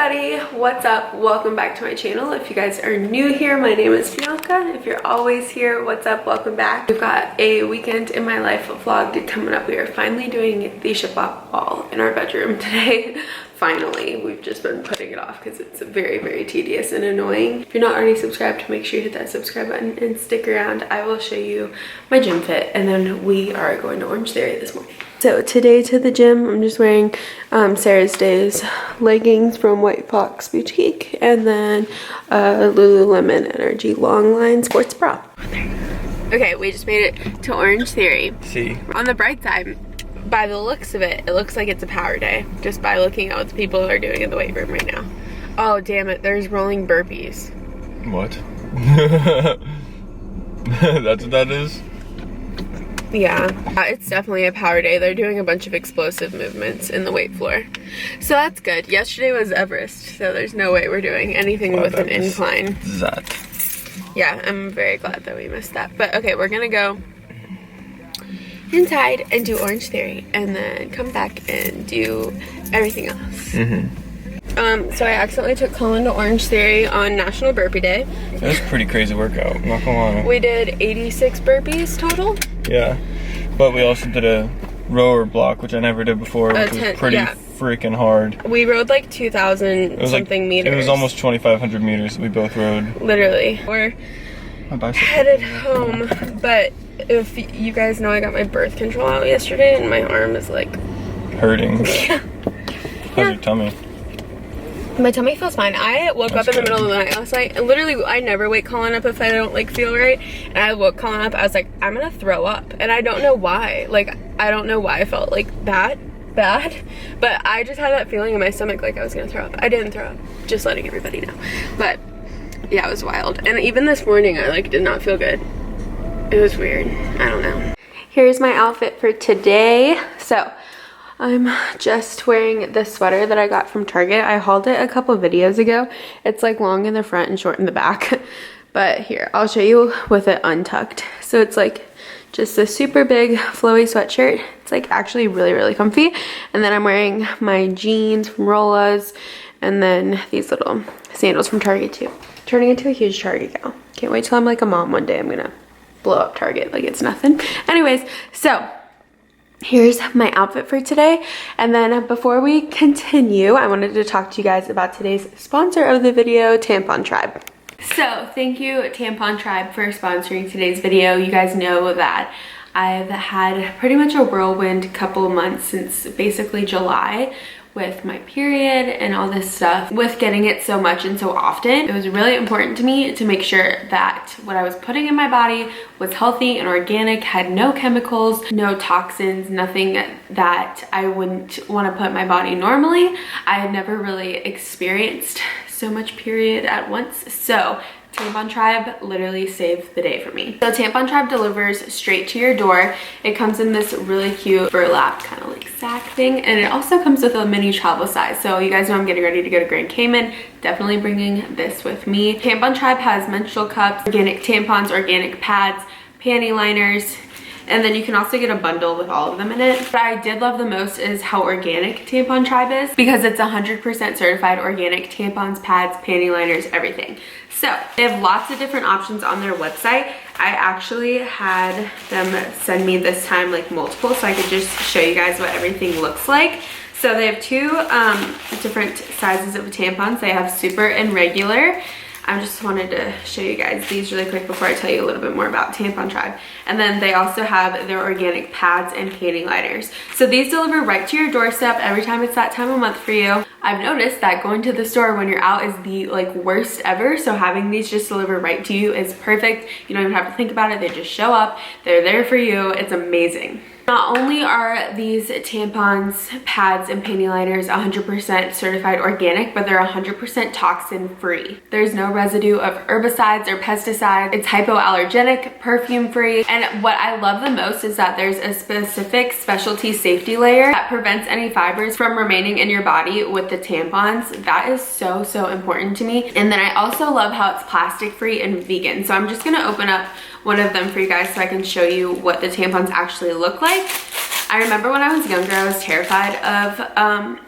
everybody, what's up? Welcome back to my channel. If you guys are new here, my name is Bianca. If you're always here, what's up? Welcome back. We've got a weekend in my life vlog coming up. We are finally doing the shiplap wall in our bedroom today. Finally, we've just been putting it off because it's very tedious and annoying. If you're not already subscribed, make sure you hit that subscribe button and stick around. I will show you my gym fit, and then we are going to Orangetheory this morning. So today to the gym, I'm just wearing Sarah's Days leggings from White Fox Boutique, and then Lululemon Energy Longline sports bra. Okay, we just made it to Orangetheory. See. On the bright side, by the looks of it, it looks like it's a power day, just by looking at what the people are doing in the weight room right now. Oh, damn it, there's rolling burpees. What? That's what that is? Yeah, it's definitely a power day. They're doing a bunch of explosive movements in the weight floor. So that's good. Yesterday was Everest, so there's no way we're doing anything with an incline. That. Yeah, I'm very glad that we missed that. But okay, we're gonna go inside and do Orangetheory, and then come back and do everything else. So I accidentally took Colin to Orangetheory on National Burpee Day. It was a pretty crazy workout, I'm not gonna lie. We did 86 burpees total. Yeah, but we also did a rower block, which I never did before, which was pretty freaking hard. We rode like 2,000 something meters. It was almost 2,500 meters that we both rode. Literally. We're headed home, but if you guys know, I got my birth control out yesterday and my arm is like hurting. Yeah. How's your tummy? My tummy feels fine. I woke up in the middle of the night last night, and literally I never wake Colin up if I don't like feel right, and I woke Colin up, I was like, I'm gonna throw up, and I don't know why. Like, I don't know why I felt like that bad, but I just had that feeling in my stomach like I was gonna throw up. I didn't throw up, just letting everybody know. But yeah, it was wild. And even this morning I like did not feel good. It was weird. I don't know. Here's my outfit for today. So I'm just wearing this sweater that I got from Target. I hauled it a couple videos ago. It's like long in the front and short in the back. But here, I'll show you with it untucked. So it's like just a super big flowy sweatshirt. It's like actually really comfy. And then I'm wearing my jeans from Rolla's, and then these little sandals from Target too. Turning into a huge Target gal. Can't wait till I'm like a mom one day. I'm gonna blow up Target like it's nothing. Anyways, so here's my outfit for today. And then before we continue, I wanted to talk to you guys about today's sponsor of the video, Tampon Tribe. So thank you, Tampon Tribe, for sponsoring today's video. You guys know that I've had pretty much a whirlwind couple months since basically July with my period and all this stuff. With getting it so much and so often, it was really important to me to make sure that what I was putting in my body was healthy and organic, had no chemicals, no toxins, nothing that I wouldn't want to put in my body normally. I had never really experienced so much period at once, so Tampon Tribe literally saved the day for me. So Tampon Tribe delivers straight to your door. It comes in this really cute burlap kind of like sack thing, and it also comes with a mini travel size. So you guys know I'm getting ready to go to Grand Cayman. Definitely bringing this with me. Tampon Tribe has menstrual cups, organic tampons, organic pads, panty liners, and then you can also get a bundle with all of them in it. What I did love the most is how organic Tampon Tribe is, because it's 100% certified organic tampons, pads, panty liners, everything. So they have lots of different options on their website. I actually had them send me this time like multiple, so I could just show you guys what everything looks like. So they have two different sizes of tampons. They have super and regular. I just wanted to show you guys these really quick before I tell you a little bit more about Tampon Tribe. And then they also have their organic pads and panty liners. So these deliver right to your doorstep every time it's that time of month for you. I've noticed that going to the store when you're out is the like worst ever. So having these just deliver right to you is perfect. You don't even have to think about it. They just show up. They're there for you. It's amazing. Not only are these tampons, pads, and panty liners 100% certified organic, but they're 100% toxin free. There's no residue of herbicides or pesticides. It's hypoallergenic, perfume free, and what I love the most is that there's a specific specialty safety layer that prevents any fibers from remaining in your body with the tampons. That is so important to me. And then I also love how it's plastic free and vegan. So I'm just gonna open up one of them for you guys so I can show you what the tampons actually look like. I remember when I was younger, I was terrified of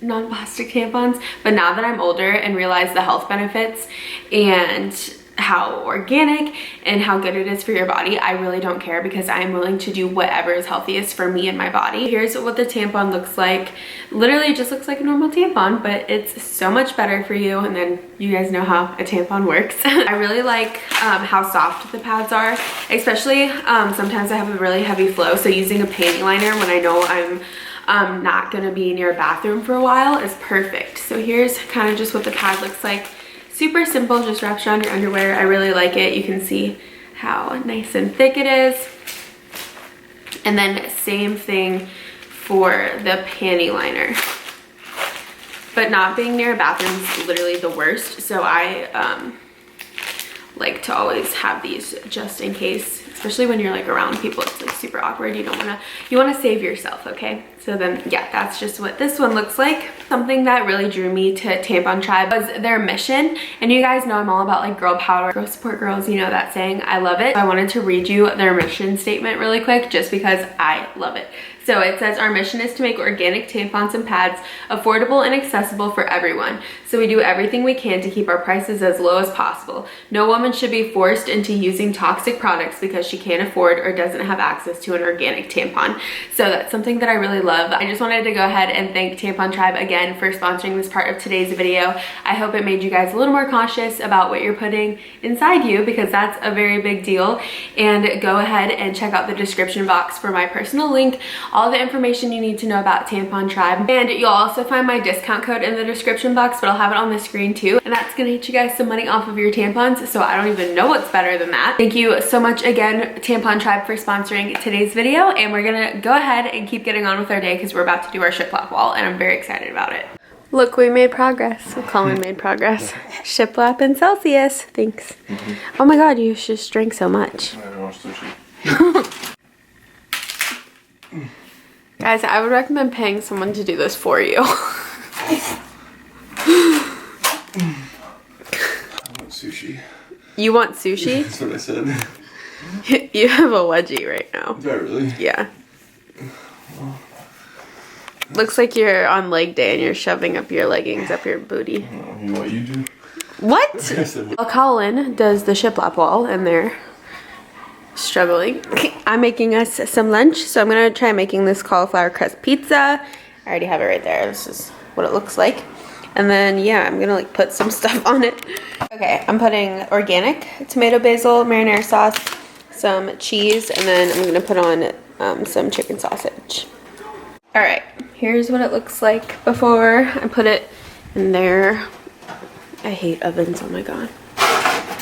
non-plastic tampons, but now that I'm older and realize the health benefits and how organic and how good it is for your body, I really don't care because I am willing to do whatever is healthiest for me and my body. Here's what the tampon looks like. Literally it just looks like a normal tampon, but it's so much better for you, and then you guys know how a tampon works. I really like how soft the pads are, especially sometimes I have a really heavy flow, so using a panty liner when I know I'm not gonna be near a bathroom for a while is perfect. So here's kind of just what the pad looks like. Super simple, just wraps around your underwear. I really like it. You can see how nice and thick it is. And then same thing for the panty liner. But not being near a bathroom is literally the worst. So I like to always have these just in case, especially when you're like around people. It's like super awkward. You want to save yourself, okay? So then yeah, that's just what this one looks like. Something that really drew me to Tampon Tribe was their mission. And you guys know I'm all about like girl power, girls support girls, you know that saying. I love it. So I wanted to read you their mission statement really quick just because I love it. So it says, our mission is to make organic tampons and pads affordable and accessible for everyone. So we do everything we can to keep our prices as low as possible. No woman should be forced into using toxic products because she can't afford or doesn't have access to an organic tampon. So that's something that I really love. I just wanted to go ahead and thank Tampon Tribe again for sponsoring this part of today's video. I hope it made you guys a little more cautious about what you're putting inside you, because that's a very big deal. And go ahead and check out the description box for my personal link, all the information you need to know about Tampon Tribe. And you'll also find my discount code in the description box, but I'll have it on the screen too. And that's gonna get you guys some money off of your tampons, so I don't even know what's better than that. Thank you so much again, Tampon Tribe, for sponsoring today's video. And we're gonna go ahead and keep getting on with our day because we're about to do our shiplap wall, and I'm very excited about it. Look, we made progress. Colin made progress. Shiplap in Celsius. Thanks. Oh my god, you just drank so much. I don't want sushi. Guys, I would recommend paying someone to do this for you. I want sushi. You want sushi? That's what I said. You have a wedgie right now. Do I really? Yeah. Looks like you're on leg day and you're shoving up your leggings up your booty. What you do? What? Well, Colin does the shiplap wall and they're struggling. I'm making us some lunch, so I'm gonna try making this cauliflower crust pizza. I already have it right there. This is what it looks like. And then yeah, I'm gonna like put some stuff on it. Okay, I'm putting organic tomato basil marinara sauce, some cheese, and then I'm gonna put on some chicken sausage. All right, here's what it looks like before I put it in there. I hate ovens, oh my god.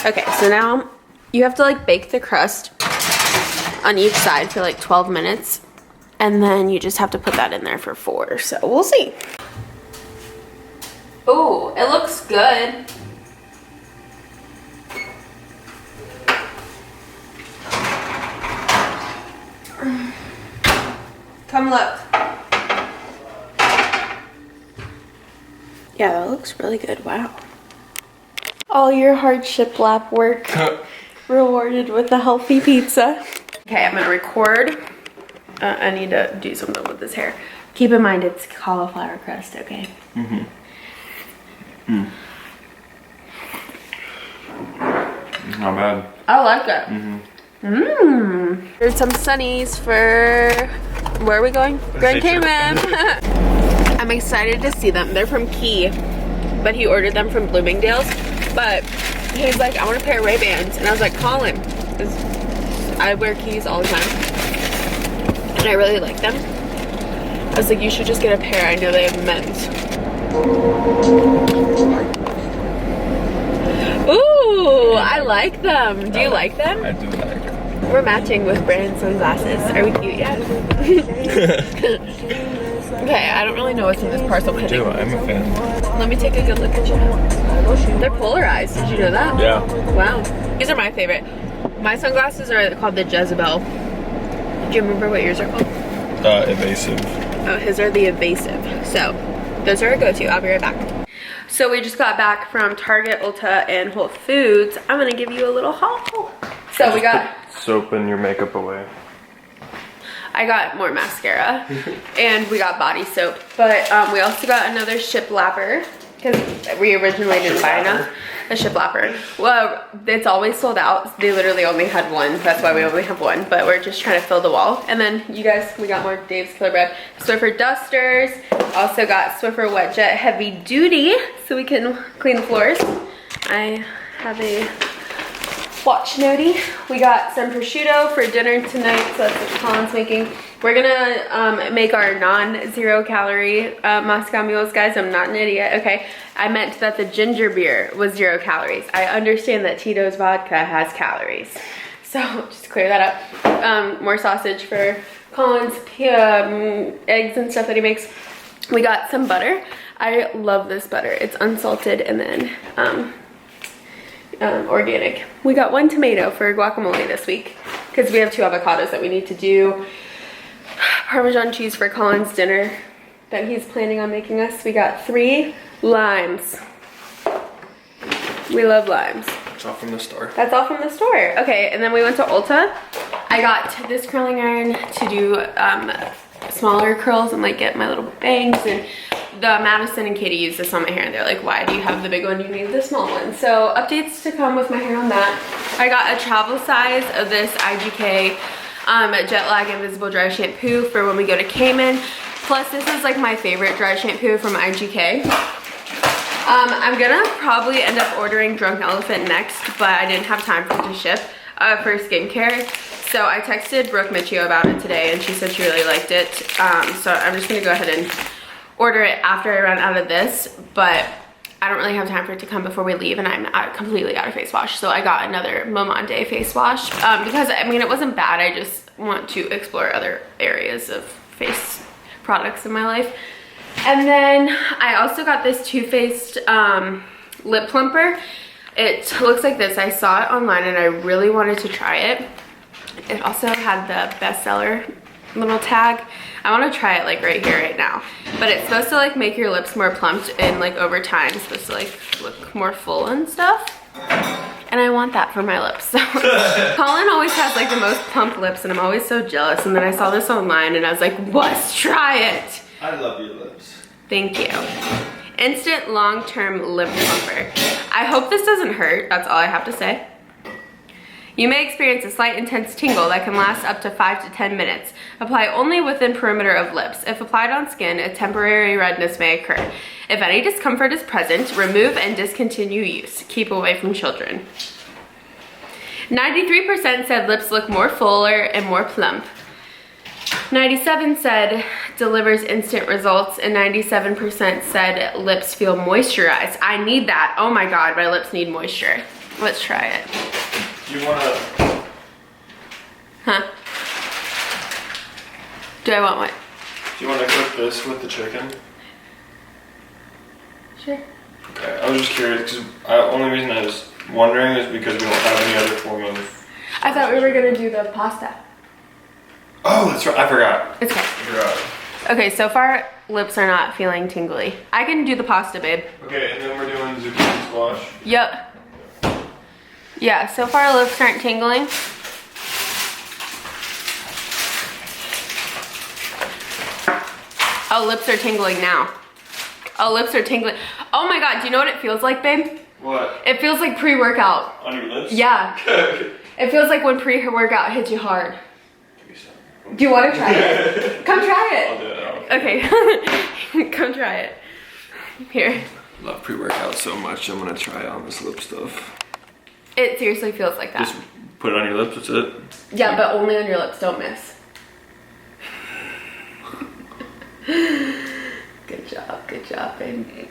Okay, so now you have to like bake the crust on each side for like 12 minutes. And then you just have to put that in there for 4, so we'll see. Oh, it looks good. Come look. Yeah, that looks really good. Wow. All your hard shiplap work rewarded with a healthy pizza. Okay, I'm gonna record. I need to do something with this hair. Keep in mind it's cauliflower crust, okay? Not bad. I like it. Here's some sunnies for, where are we going? Grand Cayman. I'm excited to see them. They're from Key, but he ordered them from Bloomingdale's. But he's like, I want a pair of Ray-Bans. And I was like, call him. I wear Keys all the time. And I really like them. I was like, you should just get a pair. I know they have men's. Ooh, I like them. Do you like them? I do like them. We're matching with brand sunglasses. Are we cute yet? Okay, I don't really know what's in this parcel. I do, I'm a fan. Let me take a good look at you. They're polarized. Did you know that? Yeah. Wow. These are my favorite. My sunglasses are called the Jezebel. Do you remember what yours are called? Evasive. Oh, his are the Evasive. So, those are a go-to. I'll be right back. So we just got back from Target, Ulta, and Whole Foods. I'm gonna give you a little haul. So we got... Put soap and your makeup away. I got more mascara and we got body soap, but we also got another shiplapper because we originally didn't buy enough. A shiplapper. Well, it's always sold out. They literally only had one. That's why we only have one, but we're just trying to fill the wall. And then you guys, we got more Dave's Killer Bread. Swiffer dusters. Also got Swiffer Wet Jet Heavy Duty so we can clean the floors. I have a watch notey. We got some prosciutto for dinner tonight, so that's what Colin's making. We're gonna make our non-zero calorie Moscow mules, guys. I'm not an idiot, okay? I meant that the ginger beer was 0 calories. I understand that Tito's vodka has calories. So just clear that up. More sausage for Colin's, eggs and stuff that he makes. We got some butter. I love this butter. It's unsalted and then organic. We got 1 tomato for guacamole this week because we have 2 avocados that we need to do. Parmesan cheese for Colin's dinner that he's planning on making us. We got 3 limes. We love limes. That's all from the store. That's all from the store. Okay, and then we went to Ulta. I got this curling iron to do smaller curls and like get my little bangs, and the Madison and Katie used this on my hair and they're like, why do you have the big one? You need the small one. So updates to come with my hair on that. I got a travel size of this IGK Jet Lag Invisible Dry Shampoo for when we go to Cayman. Plus this is like my favorite dry shampoo from IGK. I'm gonna probably end up ordering Drunk Elephant next, but I didn't have time for it to ship for skincare. So I texted Brooke Michio about it today and she said she really liked it. So I'm just gonna go ahead and order it after I run out of this, but I don't really have time for it to come before we leave, and I'm completely out of face wash. So I got another Momande face wash because I mean it wasn't bad. I just want to explore other areas of face products in my life. And then I also got this Too Faced lip plumper. It looks like this. I saw it online and I really wanted to try it. It also had the bestseller little tag. I want to try it like right here right now, but it's supposed to like make your lips more plumped and like over time it's supposed to like look more full and stuff, and I want that for my lips. So Colin always has like the most plump lips and I'm always so jealous, and then I saw this online and I was like, let's try it. I love your lips. Thank you. Instant long-term lip plumper. I hope this doesn't hurt. That's all I have to say. You may experience a slight intense tingle that can last up to 5 to 10 minutes. Apply only within perimeter of lips. If applied on skin, a temporary redness may occur. If any discomfort is present, remove and discontinue use. Keep away from children. 93% said lips look more fuller and more plump. 97% said delivers instant results, and 97% said lips feel moisturized. I need that. Oh my God, my lips need moisture. Let's try it. Do you want to... Huh? Do I want what? Do you want to cook this with the chicken? Sure. Okay, I was just curious because the only reason I was wondering is because we don't have any other form of... I thought we were going to do the pasta. Oh, that's right. I forgot. It's okay. I forgot. Okay, so far lips are not feeling tingly. I can do the pasta, babe. Okay, and then we're doing zucchini squash. Yep. Yeah, so far lips aren't tingling. Oh, lips are tingling now. Oh, lips are tingling. Oh my God, do you know what it feels like, babe? What? It feels like pre-workout. On your lips? Yeah. It feels like when pre-workout hits you hard. Do you want to try it? Come try it. I'll do it. Okay. Come try it. Here. I love pre-workout so much. I'm gonna try on this lip stuff. It seriously feels like that. Just put it on your lips, that's it? Yeah, but only on your lips, don't miss. Good job, baby.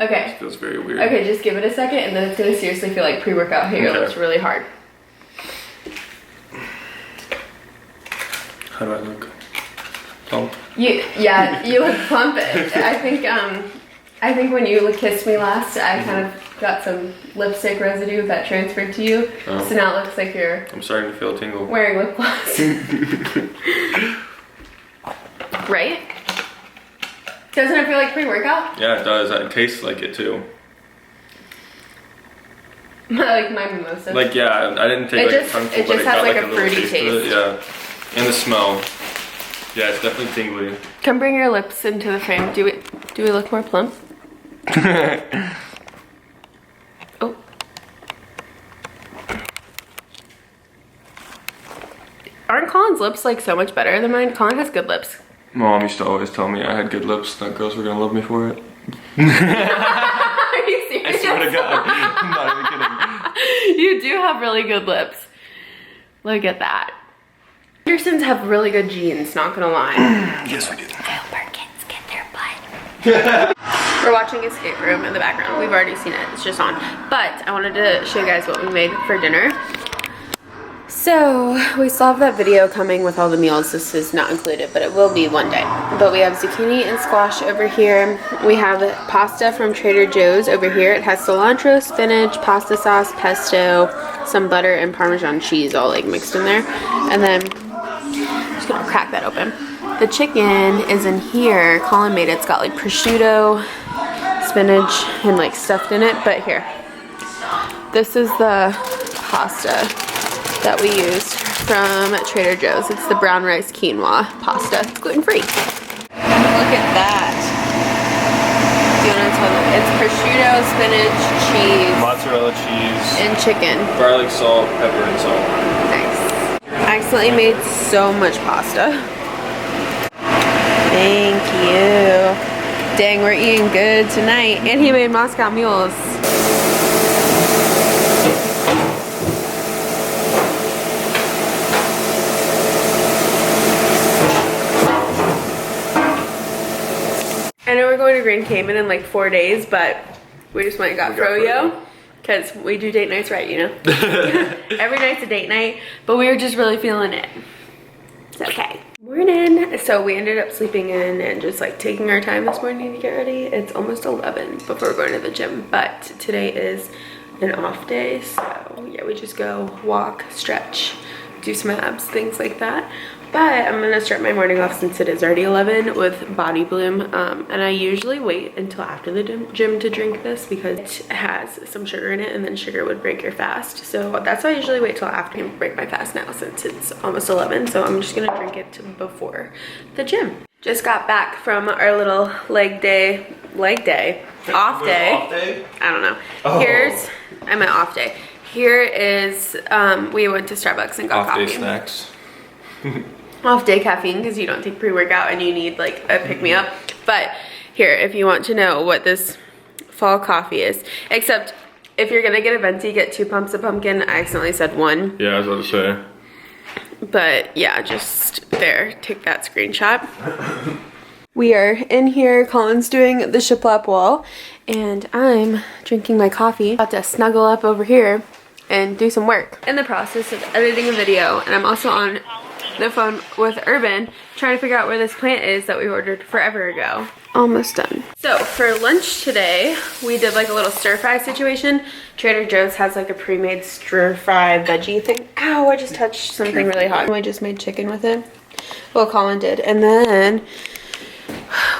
Okay. This feels very weird. Okay, just give it a second and then it's gonna seriously feel like pre-workout here. Okay. It's really hard. How do I look? Plump? You look plump. I think when you kissed me last, I kind of got some lipstick residue that transferred to you. Oh. So now it looks like you're I'm starting to feel a tingle. wearing lip gloss. Right? Doesn't it feel like pre-workout? Yeah, it does. It tastes like it too. Like my mimosa. Like, yeah, I didn't take like a tongue full, it just has like a fruity taste. Yeah, and the smell. Yeah, it's definitely tingly. Come bring your lips into the frame. Do we look more plump? Oh. Aren't Colin's lips like so much better than mine? Colin has good lips. Mom used to always tell me I had good lips, that girls were gonna love me for it. Are you serious? I swear to God, I'm not even kidding. You do have really good lips. Look at that. Andersons have really good genes, not gonna lie. Yes, we do. I hope our kids get their butt. We're watching Escape Room in the background. We've already seen it, it's just on. But I wanted to show you guys what we made for dinner. So we still have that video coming with all the meals. This is not included, but it will be one day. But we have zucchini and squash over here. We have pasta from Trader Joe's over here. It has cilantro, spinach, pasta sauce, pesto, some butter, and Parmesan cheese all like mixed in there. And then I'm just gonna crack that open. The chicken is in here. Colin made it. It's got like prosciutto, spinach, and like stuffed in it. But here, this is the pasta that we used from Trader Joe's. It's the brown rice quinoa pasta. It's gluten-free. Look at that. Do you want to tell them? It's prosciutto, spinach, cheese. Mozzarella cheese. And chicken. Garlic, salt, pepper, and salt. Nice. I accidentally made so much pasta. Thank you. Dang, we're eating good tonight. And he made Moscow mules. I know we're going to Grand Cayman in like 4 days, but we just went and got froyo because we do date nights right, you know? Every night's a date night, but we were just really feeling it. It's okay. Morning. So we ended up sleeping in and just like taking our time this morning to get ready. It's almost 11 before we're going to the gym, but today is an off day. So yeah, we just go walk, stretch, do some abs, things like that. But I'm gonna start my morning off since it is already 11 with Body Bloom. And I usually wait until after the gym to drink this because it has some sugar in it and then sugar would break your fast. So that's why I usually wait till after I break my fast now since it's almost 11. So I'm just gonna drink it before the gym. Just got back from our little off day? Off day? I don't know. Oh. I meant off day. Here is, we went to Starbucks and got coffee. Off day snacks. Off day caffeine because you don't take pre-workout and you need like a pick-me-up. But here, if you want to know what this fall coffee is, except if you're gonna get a venti, get 2 pumps of pumpkin. I accidentally said 1. Yeah, I was about to say. But yeah, just there, take that screenshot. We are in here, Colin's doing the shiplap wall, and I'm drinking my coffee. About to snuggle up over here and do some work. In the process of editing a video, and I'm also on the phone with Urban trying to figure out where this plant is that we ordered forever ago. Almost done. So for lunch today, we did like a little stir fry situation. Trader Joe's has like a pre-made stir fry veggie thing. Ow, I just touched something really hot. We just made chicken with it. Well, Colin did. And then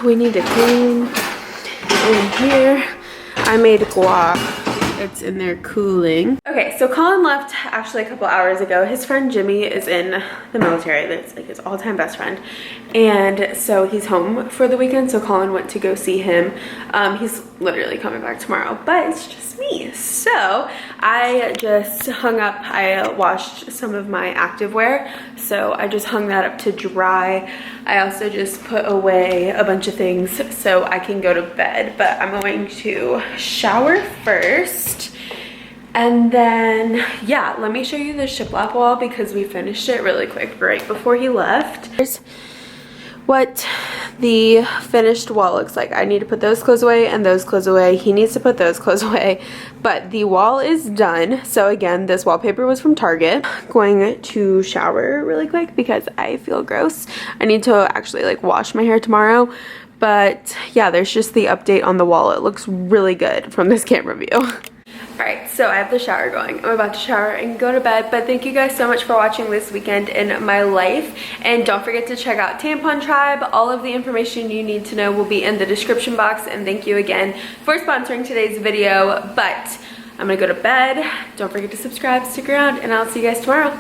we need to clean in here. I made guac. It's in there cooling. Okay, so Colin left actually a couple hours ago. His friend Jimmy is in the military. That's like his all-time best friend. And so he's home for the weekend, so Colin went to go see him. He's literally coming back tomorrow, but it's just me. So I just hung up, I washed some of my activewear, so I just hung that up to dry. I also just put away a bunch of things so I can go to bed, but I'm going to shower first. And then, yeah, let me show you the shiplap wall because we finished it really quick right before he left. Here's what the finished wall looks like. I need to put those clothes away and those clothes away. He needs to put those clothes away, but the wall is done. So again, this wallpaper was from Target. Going to shower really quick because I feel gross. I need to actually like wash my hair tomorrow. But yeah, there's just the update on the wall. It looks really good from this camera view. Alright, so I have the shower going. I'm about to shower and go to bed, but thank you guys so much for watching this weekend in my life. And don't forget to check out Tampon Tribe. All of the information you need to know will be in the description box. And thank you again for sponsoring today's video. But I'm gonna go to bed. Don't forget to subscribe, stick around, and I'll see you guys tomorrow.